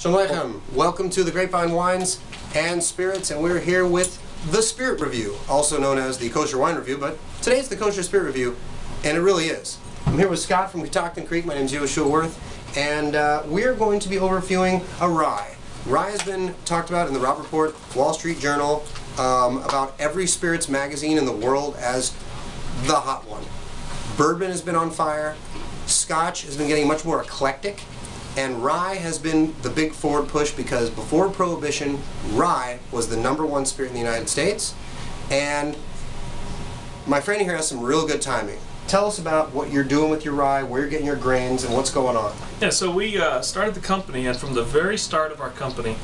Shalom Aleichem. Welcome to the Grapevine Wines and Spirits, and we're here with the Spirit Review, also known as the Kosher Wine Review, but today's the Kosher Spirit Review, and it really is. I'm here with Scott from Catoctin Creek. My name is Yehoshua Werth, and we're going to be overviewing a rye. Rye has been talked about in the Robb Report, Wall Street Journal, about every spirits magazine in the world as the hot one. Bourbon has been on fire, Scotch has been getting much more eclectic, and rye has been the big forward push because before Prohibition, rye was the #1 spirit in the United States. And my friend here has some real good timing. Tell us about what you're doing with your rye, where you're getting your grains, and what's going on. Yeah, so we started the company, and from the very start of our company,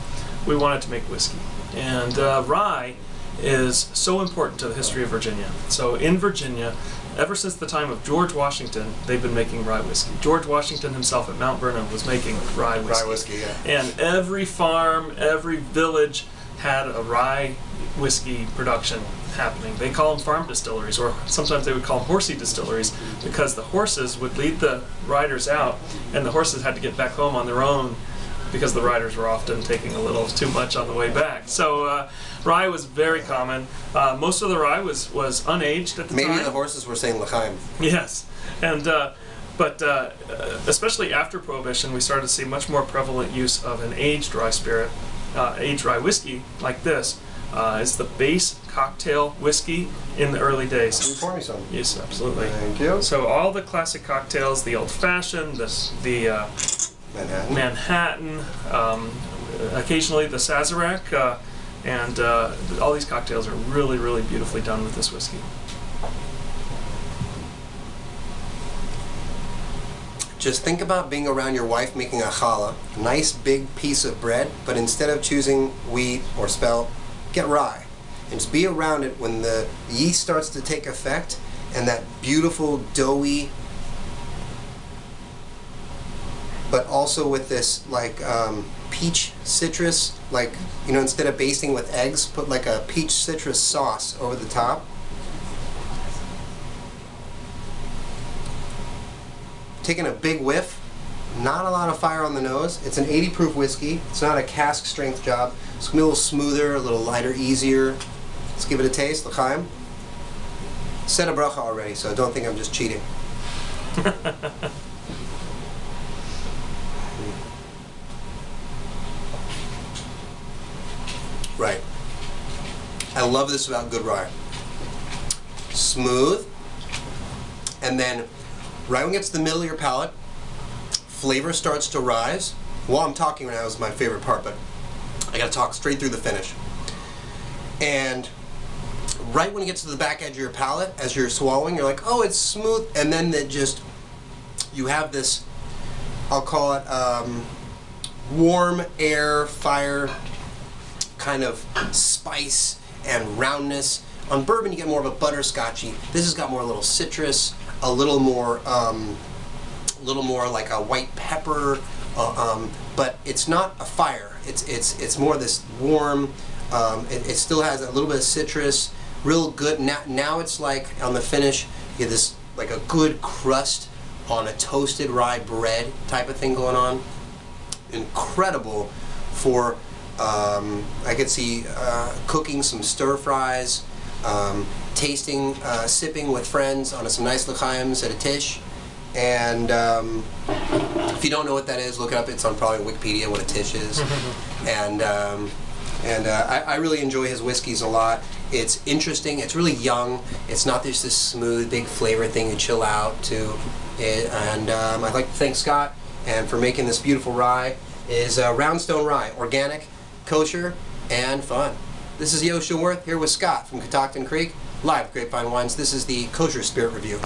we wanted to make whiskey. And rye is so important to the history of Virginia. So in Virginia, ever since the time of George Washington, they've been making rye whiskey. George Washington himself at Mount Vernon was making rye whiskey. Rye whiskey, yeah. And every farm, every village had a rye whiskey production happening. They call them farm distilleries, or sometimes they would call them horsey distilleries, because the horses would lead the riders out, and the horses had to get back home on their own because the riders were often taking a little too much on the way back. So rye was very common. Most of the rye was unaged at the time. Maybe the horses were saying l'chaim. Yes, and but especially after Prohibition, we started to see much more prevalent use of an aged rye spirit, aged rye whiskey like this. It's the base cocktail whiskey in the early days. Can you pour me some? Yes, absolutely. Thank you. So all the classic cocktails, the old-fashioned, the Manhattan, occasionally the Sazerac, and all these cocktails are really, really beautifully done with this whiskey. Just think about being around your wife making a challah, a nice big piece of bread, but instead of choosing wheat or spelt, get rye. And just be around it when the yeast starts to take effect and that beautiful doughy, but also with this like peach citrus, like, you know, instead of basting with eggs, put like a peach citrus sauce over the top. Taking a big whiff, not a lot of fire on the nose. It's an 80 proof whiskey. It's not a cask strength job. It's gonna be a little smoother, a little lighter, easier. Let's give it a taste, l'chaim. Said a bracha already, so don't think I'm just cheating. Right. I love this about good rye. Smooth, and then right when it gets to the middle of your palate, flavor starts to rise. While I'm talking right now is my favorite part, but I gotta talk straight through the finish. And right when it gets to the back edge of your palate, as you're swallowing, you're like, oh, it's smooth, and then you have this, I'll call it warm air, fire kind of spice and roundness. On bourbon you get more of a butterscotchy. This has got more a little citrus, a little more like a white pepper, but it's not a fire. It's more this warm. It still has a little bit of citrus, real good. Now it's like on the finish, you get this like a good crust on a toasted rye bread type of thing going on. Incredible for I could see cooking some stir fries, tasting, sipping with friends on some nice l'chaims at a tish. And if you don't know what that is, look it up. It's on probably Wikipedia what a tish is. And I really enjoy his whiskeys a lot. It's interesting. It's really young. It's not just this smooth, big flavor thing you chill out to. And I'd like to thank Scott and for making this beautiful rye. Is Roundstone Rye, organic, kosher, and fun. This is Yehoshua Werth here with Scott from Catoctin Creek, live at Grapevine Wines. This is the Kosher Spirit Review.